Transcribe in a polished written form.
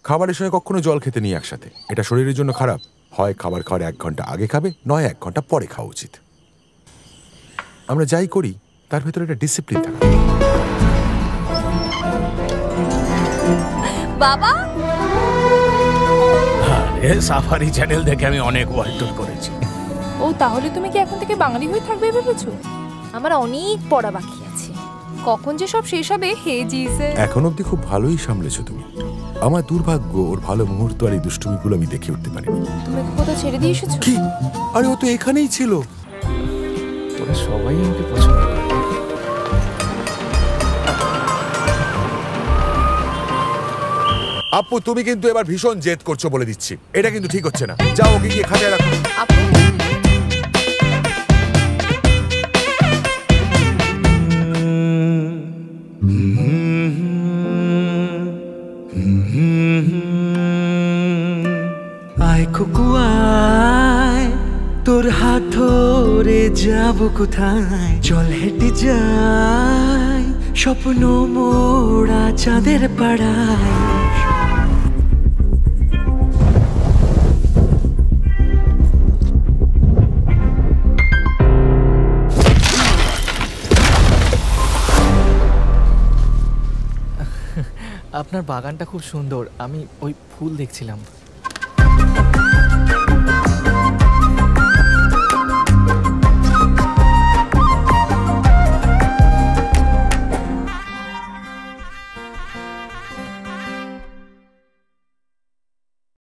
খাবারের সময় কখনো জল খেতে নিয়ে একসাথে, এটা শরীরের জন্য খারাপ। হয় খাবার খাওয়ার 1 ঘন্টা আগে খাবে, নয় 1 ঘন্টা পরে খাওয়া উচিত। আমরা যাই করি তার ভেতরে একটা ডিসিপ্লিন থাকে। বাবা, সাফারি চ্যানেল দেখে আমি অনেক ওয়ার্ল্ড ট্যুর করেছি। ও, তাহলে তুমি কি এখন থেকে বাঙালি হয়ে থাকবে ভেবেছো? আমার অনেক পড়া বাকি আছে, কখন যে সব শেষ হবে হে জিসে। এখন অব্দি খুব ভালোই সামলেছো তুমি। আমার দুর্ভাগ্য, ওর ভালো মুহূর্ত আর এই দুষ্টুমিগুলো আমি দেখে উঠতে পারিনি। তুমি কোথাও ছেড়ে দিয়ে এসেছো? কি? আরে ও তো এখানেই ছিল। ওরা সবাই আমাকে পছন্দ করে। আপু, তুমি কিন্তু এবার ভীষণ জেদ করছো বলে দিচ্ছি, এটা কিন্তু ঠিক হচ্ছে না। যাও ওকে গিয়ে খাটিয়ে রাখো। আপু, আয় কুকুয়ায়, তোর হাত ধরে যাব কোথায়, চল হেঁটে যাই স্বপ্ন মোড়া চাঁদের পাড়ায়। আপনার বাগানটা খুব সুন্দর, আমি ওই ফুল দেখছিলাম।